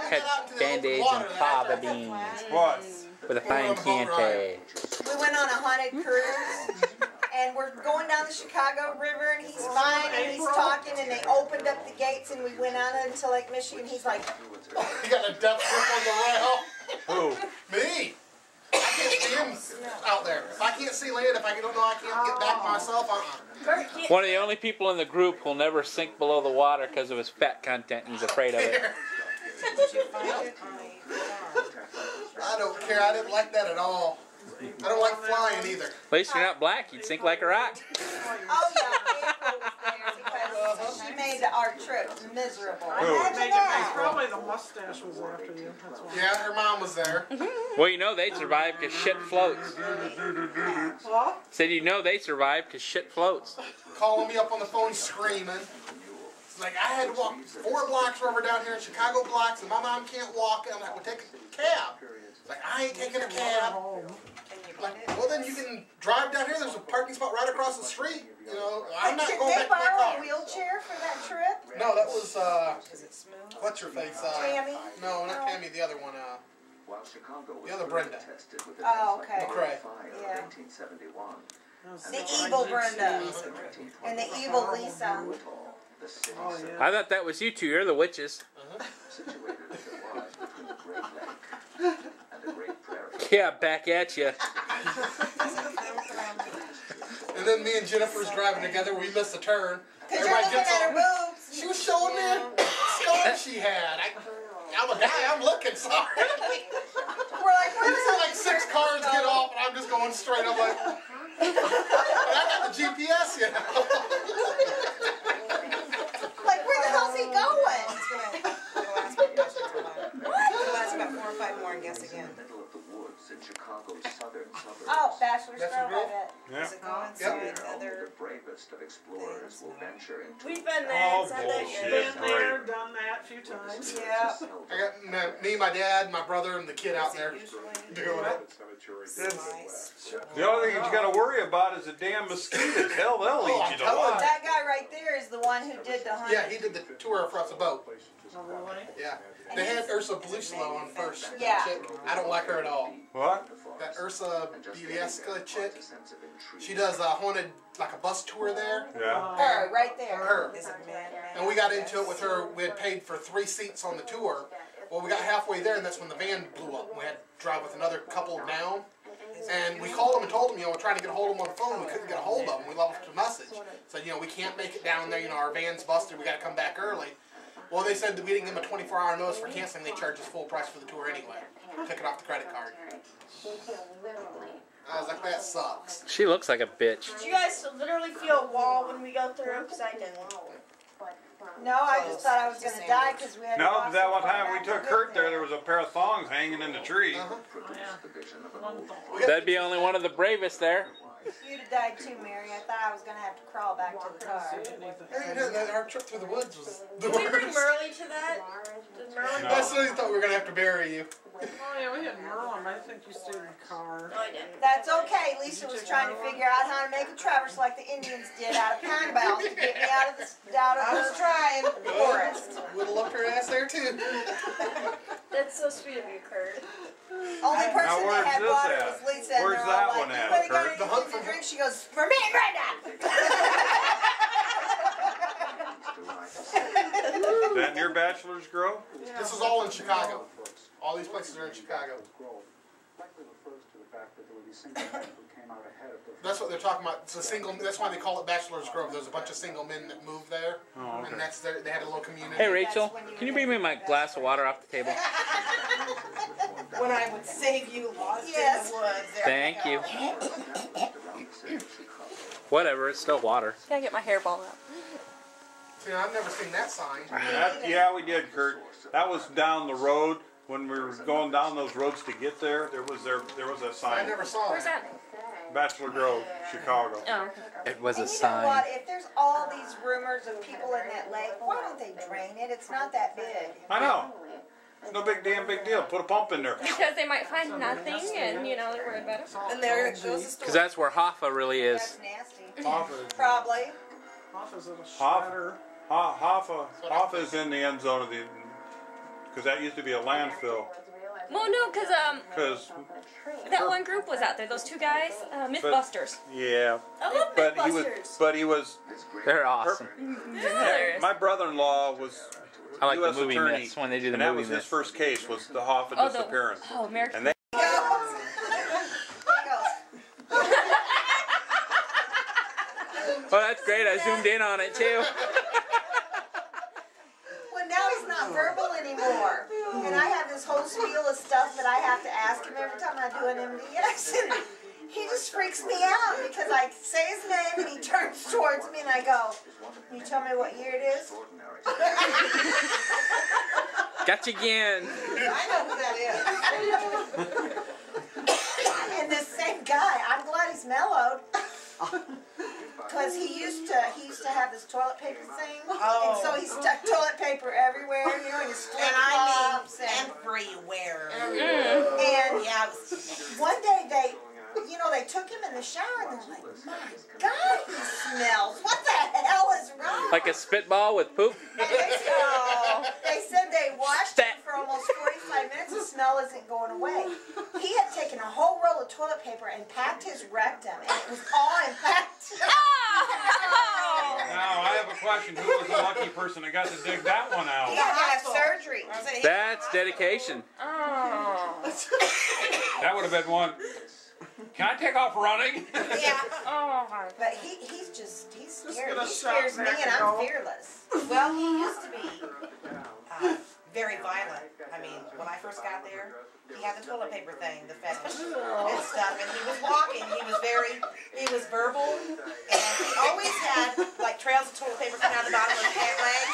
had band-aids and fava beans What? with a fine Chianti. We went on a haunted cruise, and we're going down the Chicago River, and he's fine, and he's talking, and they opened up the gates, and we went out into Lake Michigan. He's like, You got a death grip on the rail. Who? Me. I can't see him out there. If I can't see land, if I don't know I can't get back myself, One of the only people in the group who'll never sink below the water because of his fat content, and he's afraid of it. I don't care. I didn't like that at all. I don't like flying either. At least you're not black. You'd sink like a rock. oh yeah, April was there because she made our trip miserable. Who? Imagine that. Probably the mustache was after you. That's why. Yeah, her mom was there. Well, you know they survive because shit floats. What? Said you know they survive because shit floats. Calling me up on the phone screaming. It's like, I had to walk 4 blocks over down here in Chicago blocks, and my mom can't walk. And I'm like, well, take a cab. It's like, I ain't taking a cab. Like, well, then you can drive down here. There's a parking spot right across the street. You know, I'm not going back to my Did they borrow car. a wheelchair for that trip? No, that was, what's her face? Tammy? No, not Tammy, the other one, the other Brenda. Oh, okay. McCrae. Yeah. The evil Brenda. And the evil Lisa. Oh, yeah. I thought that was you two. You're the witches. Yeah, back at you. And then me and Jennifer's driving together. We missed a turn. Because you're looking at her boobs. She was showing me a scar she had. I'm a guy. I'm looking. Sorry. We're like, where We see like 6 cars get off, and I'm just going straight. I'm like, and I got the GPS, you know. Like, where the hell's he going? Last about 4 or 5 more and guess again. Oh, Bachelor's Grove, I bet. Yeah. Does it go inside other things? We've been there. Oh, It's not that bullshit. good. Been there, done that a few times. Yeah. I got me, my dad, my brother, and the kid out there doing it. Nice. The only thing you got to worry about is the damn mosquitoes. Hell, they'll eat you alive. That guy right there is the one who did the hunt. Yeah, he did the tour across the boat. Oh, really? Yeah. They had Ursa Blueslow on first. Yeah. Chick. I don't like her at all. What? That Ursa Bieska chick. She does a haunted, like a bus tour there. Yeah. Her, right there. Her. Is it Mad And we got into it with her. We had paid for 3 seats on the tour. Well, we got halfway there, and that's when the van blew up. We had to drive with another couple down. And we called them and told them, you know, we're trying to get a hold of them on the phone. We couldn't get a hold of them. We left a message. Said, you know, we can't make it down there. You know, our van's busted. We got to come back early. Well, they said that we didn't give them a 24-hour notice for canceling. They charged us full price for the tour anyway. Took it off the credit card. I was like, that sucks. She looks like a bitch. Did you guys literally feel a wall when we go through? Because I didn't. No, I just thought I was going to die because we had to No, walk but that so one far time we back took to Kurt get there, there was a pair of thongs hanging in the tree. That'd be only one of the bravest there. You'd have died too, Mary. I thought I was going to have to crawl back to the car. Our trip through the woods was the Did we bring worst. Merle to that? Did Merle? No. That's what we thought we were going to have to bury you. Oh, yeah, we had Merlin. I think you stayed in the car. No, I didn't. That's okay. Lisa was trying to figure out how to make a traverse like the Indians did out of pine boughs to get me out of the trying. forest. Would have left her ass there too. That's so sweet of you, Kurt. Only person Now, that where's had this water at? was Lisa. And Where's they're that all one like, at, "Anybody got Kurt? The hunt anything to from- drink?" She goes, "For me, Brenda." Is that near Bachelor's Grove? This is all in Chicago. All these places are in Chicago. That's what they're talking about. It's a single. That's why they call it Bachelor's Grove. There's a bunch of single men that moved there, Oh, okay. and that's their. They had a little community. Hey, Rachel, can you bring me my glass of water off the table? When I would save you lost Yes. in the woods. There Thank we you. go. Whatever, it's still water. Gotta get my hairball out. See, I've never seen that sign. Yeah, we did, Kurt. That was down the road. When we were going down those roads to get there, there was a I sign. never saw Where's that. that? Bachelor Grove, Chicago. Oh. It was a And you know what? sign. If there's all these rumors of people in that lake, why don't they drain it? It's not that big. I know. It's no big deal. Put a pump in there. Because they might find nothing, and you know they're worried about it. And there goes the Because story. that's where Hoffa really That's is. nasty. Hoffa, Probably. Hoffa's in a Hoffa, shredder. Hoffa is in the end zone of the because that used to be a landfill. Well, no, because that one group was out there. Those two guys, Mythbusters. Yeah. I love But he was. They're awesome. My brother-in-law was. I like U.S. the movie attorney, myths when they do the and that movie was his myths. first case was the Hoffman disappearance. American. And they, Oh, that's great. I zoomed in on it too. Well, now he's not verbal anymore. And I have this whole spiel of stuff that I have to ask him every time I do an MDS. And he just freaks me out because I say his name and he turns towards me and I go, "Can you tell me what year it is?" Got you again. I know who that is. And this same guy, I'm glad he's mellowed. Because he used to have this toilet paper thing, and so he stuck toilet paper everywhere, you know, in his flip And I flops mean, and everywhere. and Yeah, it was- one day they took him in the shower and they're like, "My God, he smells! What the hell is wrong?" Like a spitball with poop. And they said they washed him for almost 45 minutes. The smell isn't going away. He had taken a whole roll of toilet paper and packed his rectum, and it was all impacted. now I have a question. Who was the lucky person that got to dig that one He out? had to have surgery. That's dedication. That would have been one. Can I take off running? Yeah. Oh my. But he's scary. gonna He shop scares me, back and and I'm go. fearless. Well, he used to be very violent. I mean, when I first got there, he had the toilet paper thing, the fetish and stuff, and he was walking. He was verbal, and he always had like trails of toilet paper coming out the bottom of his pant legs,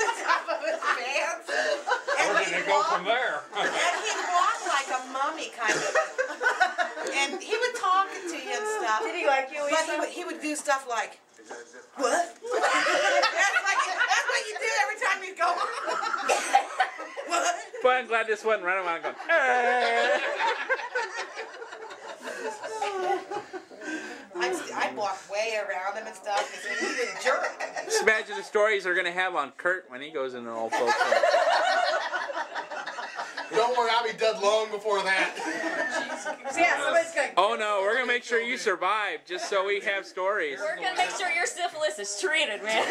the top of his pants. And Where did it go from there? And he'd walk like a mummy, kind of. And he would talk to you and stuff. Did he like you? But he would do stuff like, what? That's what you do every time you go. What? Boy, I'm glad this wasn't running around going, "Hey." I walked way around him and stuff because he was a jerk. Just imagine the stories they're going to have on Kurt when he goes in an old folks home. Don't worry, I'll be dead long before that. Yeah, somebody's going. Oh no, we're going to make sure you survive just so we have stories. We're gonna make sure your syphilis is treated, man.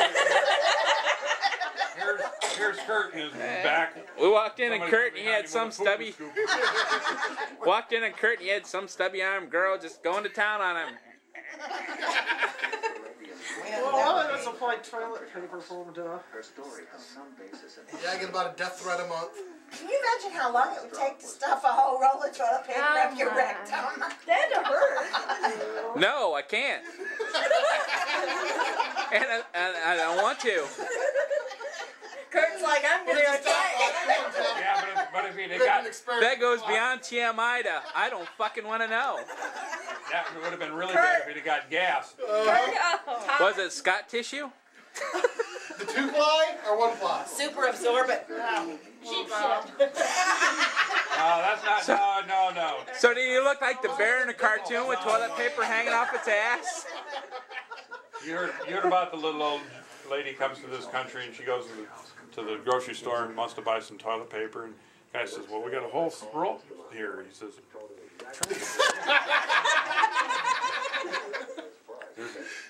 Here's Kurt in his back. We walked in and Somebody Kurt, he behind had him some with a poopy stubby. scoop. Walked in and Kurt, he had some stubby armed girl just going to town on him. Well, a lot of us will play toilet paper for them, duh. Yeah, I get about a death threat a month. Can you imagine how long it would take to stuff a whole roll of toilet paper up your rectum? That'd hurt. No, I can't. And I don't want to. Kurt's like, I'm gonna attack. Yeah, but if he'd have Been got an experiment. That goes beyond TMI to I don't fucking want to know. that would have been really bad if he'd have got gas. Was it Scott tissue? The 2-ply or 1-ply? Super absorbent. That's not. No. So do you look like the bear in a cartoon with toilet paper hanging off its ass? You heard about the little old lady comes to this country and she goes to the grocery store and wants to buy some toilet paper and the guy says, "Well, we got a whole roll here." He says,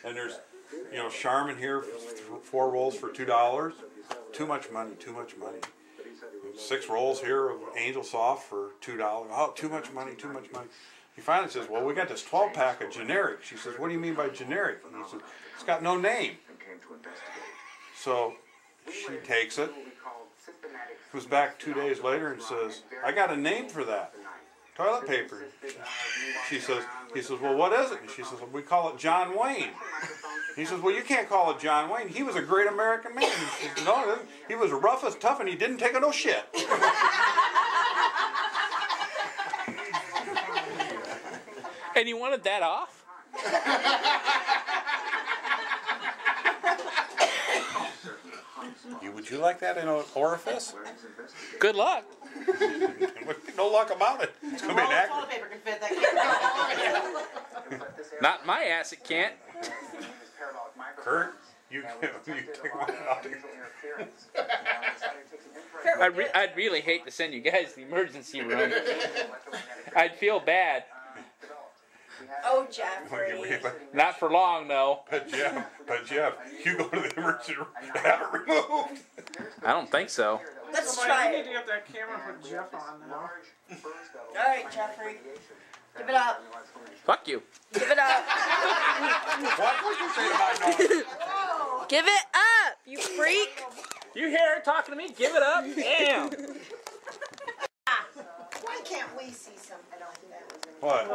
and there's Charmin here, 4 rolls for $2. Too much money. 6 rolls here of Angel Soft for $2. Oh, too much money. He finally says, "Well, we got this 12-pack of generic." She says, "What do you mean by generic?" And he says, "It's got no name." So she takes it, comes back 2 days later and says, "I got a name for that. Toilet paper." He says, "Well, what is it?" And she says, "Well, we call it John Wayne." He says, "Well, you can't call it John Wayne. He was a great American man." She says, "No, he was rough as tough and he didn't take no shit." And you wanted that off? Would you like that in an orifice? Good luck. No luck about it. It's going to be an accident. Toilet paper can fit that. Not in my ass, it can't. Kurt, you take one out. Kurt, I'd really hate to send you guys to the emergency room. I'd feel bad. Oh, Jeffrey. Not for long, though. But Jeff, you go to the emergency room and have it removed. I don't think so. Let's Well, try you it. need to get that camera and put Jeff on now. Alright, Jeffrey. Give it up. Fuck you. Give it up. What'd you say to my daughter? Give it up, you freak. You hear her talking to me? Give it up. Damn. Why can't we see something like that? What?